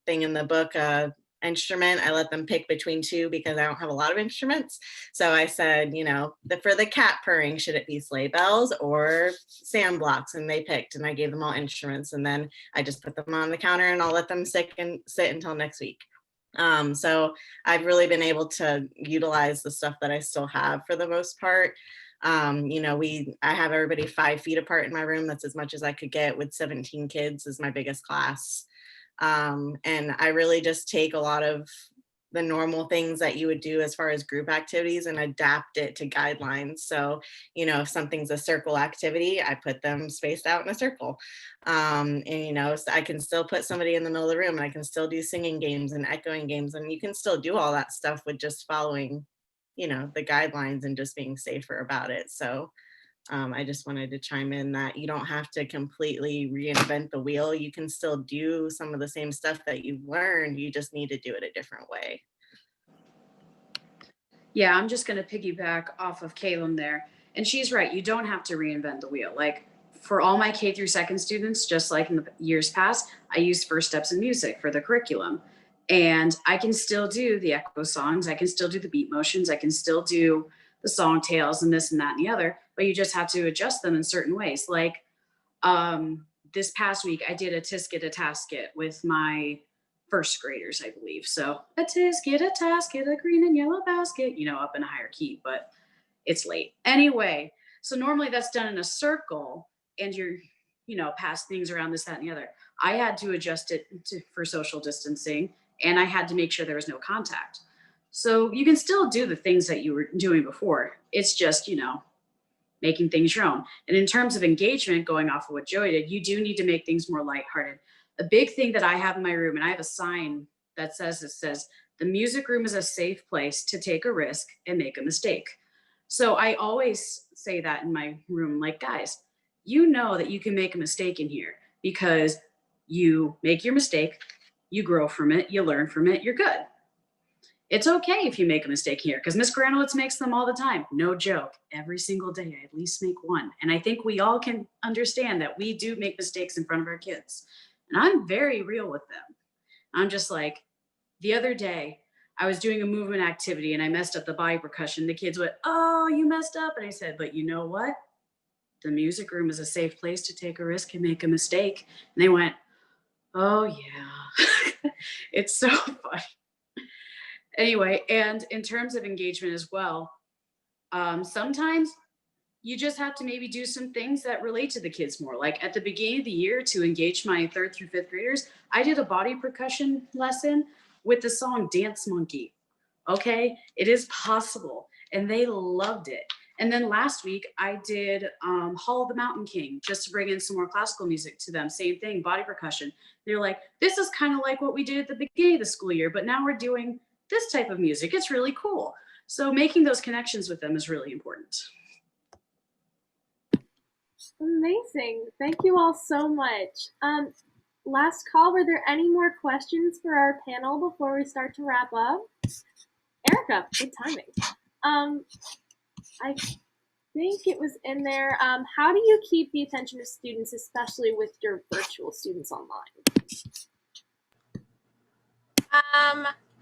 thing in the book a instrument. I let them pick between two because I don't have a lot of instruments. So I said, you know, for the cat purring, should it be sleigh bells or sand blocks? And they picked, and I gave them all instruments. And then I just put them on the counter, and I'll let them sit until next week. So I've really been able to utilize the stuff that I still have for the most part. You know, I have everybody 5 feet apart in my room. That's as much as I could get with 17 kids is my biggest class. And I really just take a lot of the normal things that you would do as far as group activities and adapt it to guidelines. So, you know, if something's a circle activity, I put them spaced out in a circle. And, you know, so I can still put somebody in the middle of the room, and I can still do singing games and echoing games. And you can still do all that stuff with just following, you know, the guidelines and just being safer about it. So I just wanted to chime in that you don't have to completely reinvent the wheel. You can still do some of the same stuff that you've learned. You just need to do it a different way. Yeah, I'm just going to piggyback off of Caleb there. And she's right. You don't have to reinvent the wheel. Like for all my K through 2nd students, just like in the years past, I used First Steps in Music for the curriculum. And I can still do the echo songs. I can still do the beat motions. I can still do the song tales and this and that and the other, but you just have to adjust them in certain ways. Like this past week, I did a tisket, a tasket with my first graders, I believe. So a tisket, a tasket, a green and yellow basket, you know, up in a higher key, but it's late. Anyway, so normally that's done in a circle and you're, you know, pass things around this, that, and the other. I had to adjust it for social distancing, and I had to make sure there was no contact. So you can still do the things that you were doing before. It's just, you know, making things your own. And in terms of engagement, going off of what Joey did, you do need to make things more lighthearted. A big thing that I have in my room, and I have a sign that says, the music room is a safe place to take a risk and make a mistake. So I always say that in my room, like, guys, you know that you can make a mistake in here because you make your mistake, you grow from it, you learn from it, you're good. It's okay if you make a mistake here, because Miss Granowitz makes them all the time. No joke. Every single day, I at least make one. And I think we all can understand that we do make mistakes in front of our kids. And I'm very real with them. I'm just like, the other day, I was doing a movement activity and I messed up the body percussion. The kids went, "Oh, you messed up." And I said, "But you know what? The music room is a safe place to take a risk and make a mistake." And they went, "Oh, yeah." It's so funny. Anyway, and in terms of engagement as well, sometimes you just have to maybe do some things that relate to the kids more. Like at the beginning of the year, to engage my 3rd through 5th graders, I did a body percussion lesson with the song Dance Monkey. Okay, it is possible. And they loved it. And then last week I did Hall of the Mountain King, just to bring in some more classical music to them. Same thing, body percussion. They're like, this is kind of like what we did at the beginning of the school year, but now we're doing this type of music. It's really cool. So making those connections with them is really important. Amazing. Thank you all so much. Last call, were there any more questions for our panel before we start to wrap up? Erica, good timing. I think it was in there. How do you keep the attention of students, especially with your virtual students online?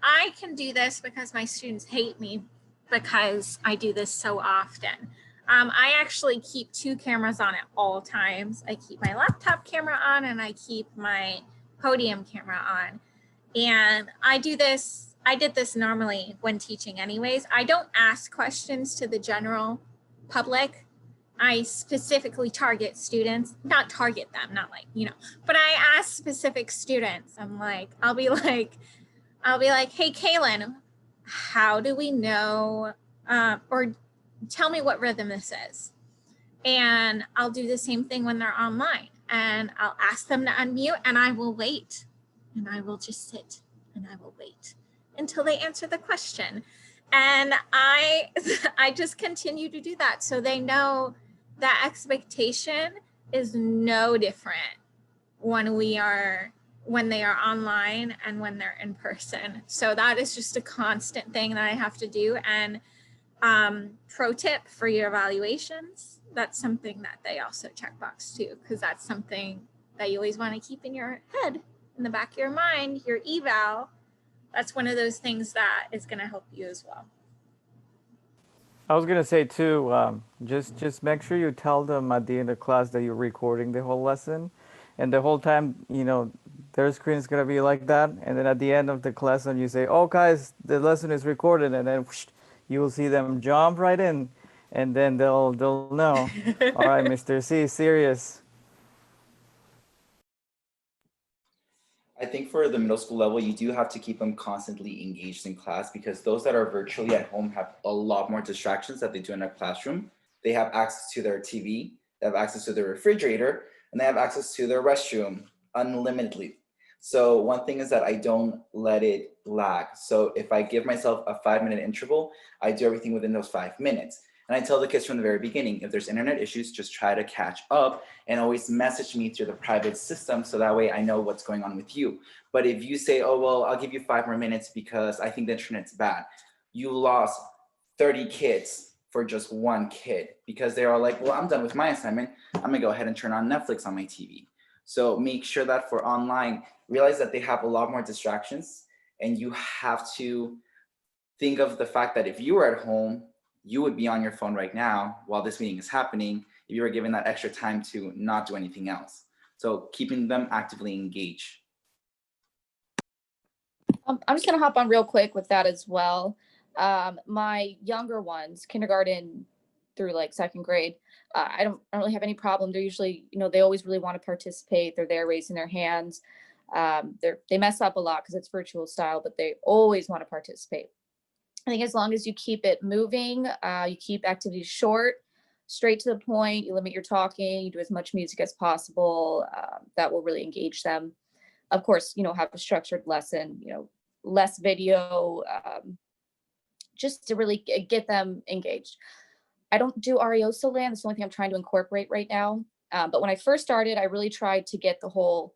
I can do this because my students hate me because I do this so often. I actually keep 2 cameras on at all times. I keep my laptop camera on and I keep my podium camera on. And I did this normally when teaching anyways. I don't ask questions to the general public. I specifically target students, not target them, not like, but I ask specific students. I'll be like, hey, Kaylin, how do we know, or tell me what rhythm this is. And I'll do the same thing when they're online, and I'll ask them to unmute, and I will wait, and I will just sit and I will wait until they answer the question. And I just continue to do that. So they know that expectation is no different when they are online and when they're in person. So that is just a constant thing that I have to do. And pro tip for your evaluations, that's something that they also checkbox too, because that's something that you always want to keep in your head, in the back of your mind, your eval. That's one of those things that is going to help you as well. I was gonna say too, just make sure you tell them at the end of class that you're recording the whole lesson, and the whole time, their screen is gonna be like that, and then at the end of the class, when you say, "Oh, guys, the lesson is recorded," and then whoosh, you will see them jump right in, and then they'll know. All right, Mr. C, serious. I think for the middle school level, you do have to keep them constantly engaged in class, because those that are virtually at home have a lot more distractions that they do in a classroom. They have access to their TV, they have access to their refrigerator, and they have access to their restroom unlimitedly. So one thing is that I don't let it lag. So if I give myself a 5-minute interval, I do everything within those 5 minutes. And I tell the kids from the very beginning, if there's internet issues, just try to catch up and always message me through the private system, so that way I know what's going on with you. But if you say, oh, well, I'll give you 5 more minutes because I think the internet's bad, you lost 30 kids for just 1 kid, because they are like, well, I'm done with my assignment. I'm gonna go ahead and turn on Netflix on my TV. So make sure that for online, realize that they have a lot more distractions, and you have to think of the fact that if you were at home, you would be on your phone right now while this meeting is happening, if you were given that extra time to not do anything else. So keeping them actively engaged. I'm just gonna hop on real quick with that as well. My younger ones, kindergarten through like 2nd grade, I don't really have any problem. They're usually, they always really want to participate. They're there raising their hands. They mess up a lot because it's virtual style, but they always want to participate. I think as long as you keep it moving, you keep activities short, straight to the point, you limit your talking, you do as much music as possible, that will really engage them. Of course, have a structured lesson, less video, just to really get them engaged. I don't do Arioso Land. That's the only thing I'm trying to incorporate right now. But when I first started, I really tried to get the whole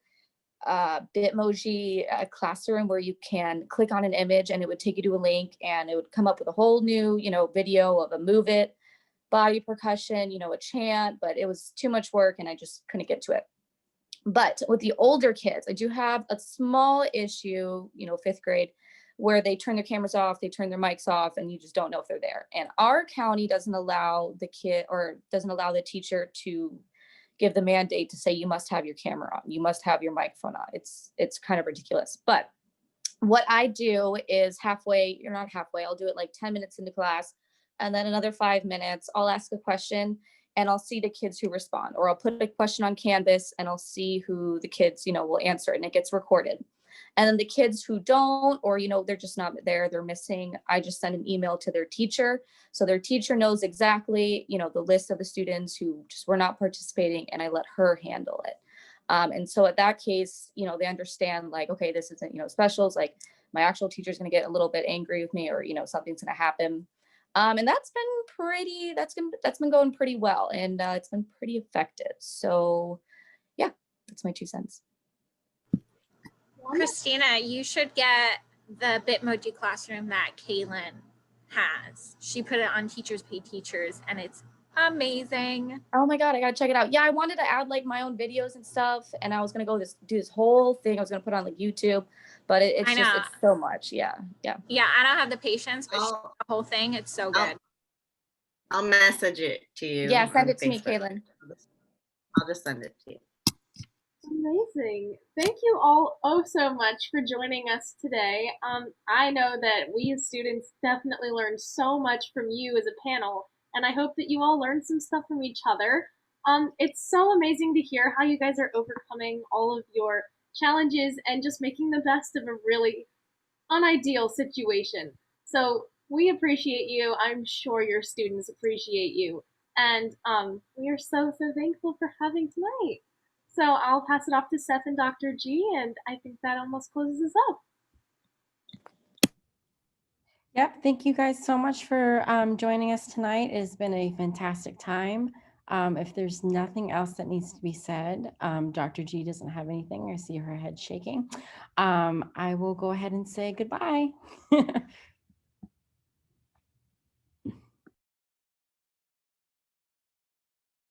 Bitmoji classroom, where you can click on an image and it would take you to a link, and it would come up with a whole new, video of a move it, body percussion, a chant, but it was too much work and I just couldn't get to it. But with the older kids, I do have a small issue, 5th grade, where they turn their cameras off, they turn their mics off, and you just don't know if they're there. And our county doesn't allow the kid, or doesn't allow the teacher to give the mandate to say you must have your camera on, you must have your microphone on. It's kind of ridiculous. But what I do is halfway, you're not halfway, I'll do it like 10 minutes into class, and then another 5 minutes, I'll ask a question and I'll see the kids who respond, or I'll put a question on Canvas and I'll see who the kids, will answer, and it gets recorded. And then the kids who don't, or, you know, they're just not there, they're missing, I just send an email to their teacher. So their teacher knows exactly, you know, the list of the students who just were not participating, and I let her handle it. And so at that case, you know, they understand like, okay, this isn't, you know, specials, like my actual teacher's going to get a little bit angry with me, or, you know, something's going to happen. And that's been going pretty well, and it's been pretty effective. So yeah, that's my 2 cents. Christina, you should get the Bitmoji classroom that Kaylin has. She put it on Teachers Pay Teachers, and it's amazing. Oh my God, I gotta check it out. Yeah, I wanted to add like my own videos and stuff, and I was gonna do this whole thing. I was gonna put on like YouTube, but it's so much. Yeah. Yeah, I don't have the patience, but the whole thing, it's so good. I'll message it to you. Yeah, send it to me, Facebook. Kaylin. I'll just send it to you. Amazing. Thank you all so much for joining us today. I know that we as students definitely learned so much from you as a panel, and I hope that you all learned some stuff from each other. It's so amazing to hear how you guys are overcoming all of your challenges and just making the best of a really unideal situation. So we appreciate you. I'm sure your students appreciate you. And we are so thankful for having tonight. So I'll pass it off to Seth and Dr. G, and I think that almost closes us up. Yep, thank you guys so much for joining us tonight. It's been a fantastic time. If there's nothing else that needs to be said, Dr. G doesn't have anything. I see her head shaking. I will go ahead and say goodbye.